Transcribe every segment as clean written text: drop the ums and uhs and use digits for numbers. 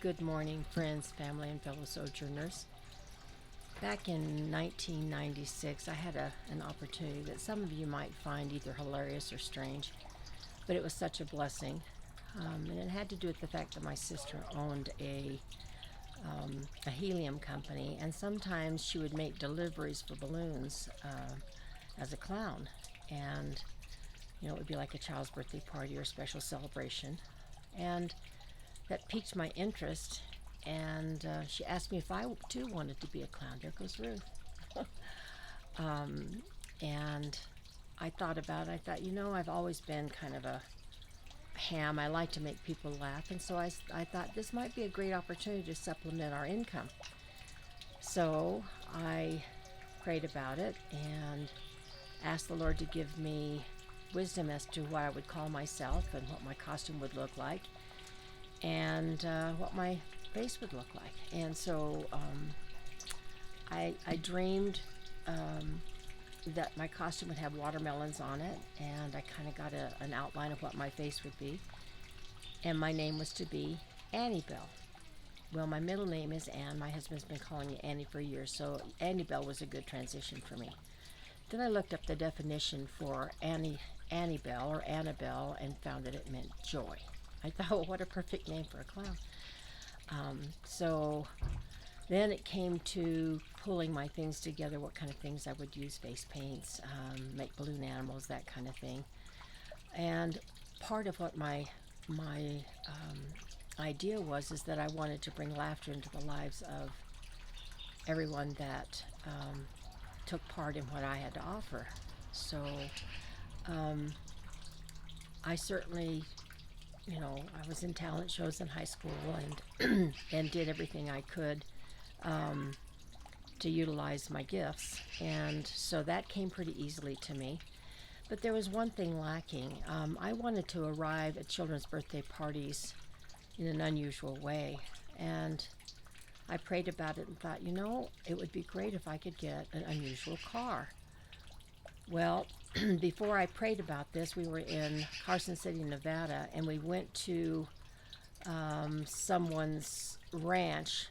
Good morning, friends, family, and fellow sojourners. Back in 1996, I had an opportunity that some of you might find either hilarious or strange, but it was such a blessing. And it had to do with the fact that my sister owned a helium company, and sometimes she would make deliveries for balloons as a clown. And, it would be like a child's birthday party or a special celebration. And that piqued my interest, and she asked me if I too wanted to be a clown. There goes Ruth. And I thought about it. I thought, I've always been kind of a ham. I like to make people laugh, and so I thought this might be a great opportunity to supplement our income. So I prayed about it and asked the Lord to give me wisdom as to what I would call myself and what my costume would look like, and what my face would look like. And so I dreamed that my costume would have watermelons on it, and I kind of got an outline of what my face would be. And my name was to be Annie Bell. Well, my middle name is Ann. My husband's been calling me Annie for years, so Annie Bell was a good transition for me. Then I looked up the definition for Annie Bell or Annabelle and found that it meant joy. I thought, well, what a perfect name for a clown. So then it came to pulling my things together, what kind of things I would use, face paints, make balloon animals, that kind of thing. And part of what my idea was is that I wanted to bring laughter into the lives of everyone that took part in what I had to offer. So I certainly, I was in talent shows in high school and and did everything I could to utilize my gifts, and so that came pretty easily to me. But there was one thing lacking. I wanted to arrive at children's birthday parties in an unusual way, and I prayed about it and thought, it would be great if I could get an unusual car. Well, before I prayed about this, we were in Carson City, Nevada, and we went to someone's ranch,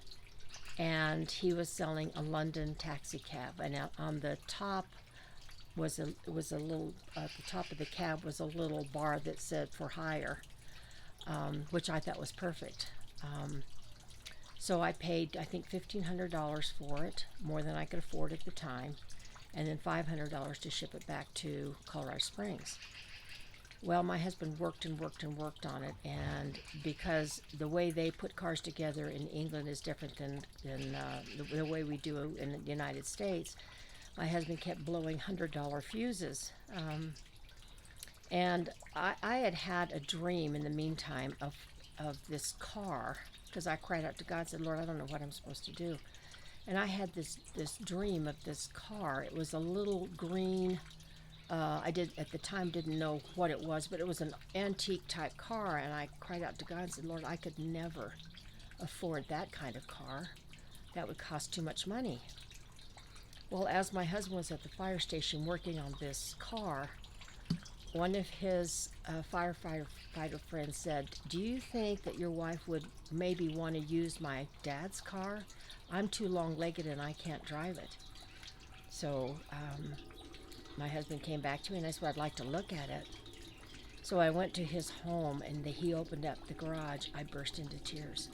and he was selling a London taxi cab. And on the top was a little, at the top of the cab was a little bar that said for hire, which I thought was perfect. So I paid, I think, $1,500 for it, more than I could afford at the time, and then $500 to ship it back to Colorado Springs. Well, my husband worked and worked and worked on it, and because the way they put cars together in England is different than the way we do in the United States, my husband kept blowing $100 fuses. And I had a dream in the meantime of this car, because I cried out to God and said, Lord, I don't know what I'm supposed to do. And I had this dream of this car. It was a little green, I at the time didn't know what it was, but it was an antique type car, and I cried out to God and said, Lord, I could never afford that kind of car. That would cost too much money. Well, as my husband was at the fire station working on this car, one of his firefighter friends said, do you think that your wife would maybe want to use my dad's car? I'm too long-legged and I can't drive it. So my husband came back to me and I said, I'd like to look at it. So I went to his home, and he opened up the garage. I burst into tears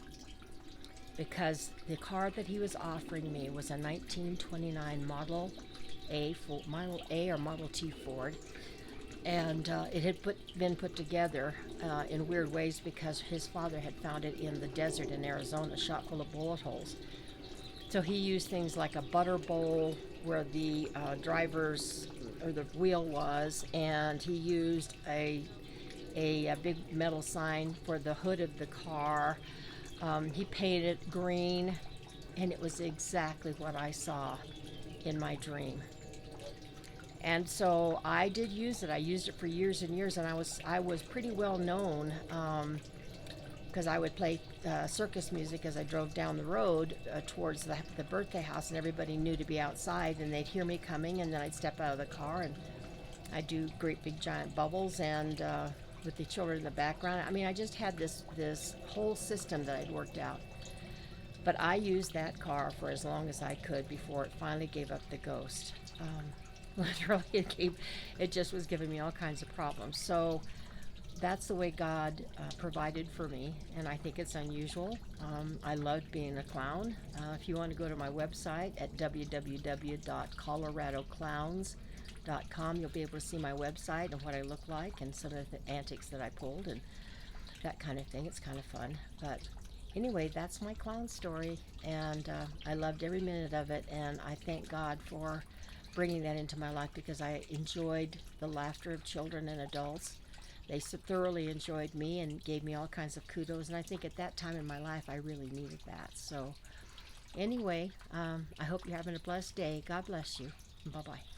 because the car that he was offering me was a 1929 Model A or Model T Ford. And it had been put together in weird ways because his father had found it in the desert in Arizona, shot full of bullet holes. So he used things like a butter bowl where the driver's or the wheel was, and he used a big metal sign for the hood of the car. He painted it green, and it was exactly what I saw in my dream. And so I did use it. I used it for years and years, and I was pretty well known because I would play circus music as I drove down the road towards the birthday house, and everybody knew to be outside, and they'd hear me coming, and then I'd step out of the car, and I'd do great big giant bubbles, and with the children in the background. I mean, I just had this whole system that I'd worked out. But I used that car for as long as I could before it finally gave up the ghost. Literally, it just was giving me all kinds of problems. So that's the way God provided for me, and I think it's unusual. I loved being a clown. If you want to go to my website at www.coloradoclowns.com, you'll be able to see my website and what I look like and some of the antics that I pulled and that kind of thing. It's kind of fun. But anyway, that's my clown story, and I loved every minute of it, and I thank God for bringing that into my life because I enjoyed the laughter of children and adults. They so thoroughly enjoyed me and gave me all kinds of kudos, and I think at that time in my life I really needed that. So anyway, I hope you're having a blessed day. God bless you. Bye-bye.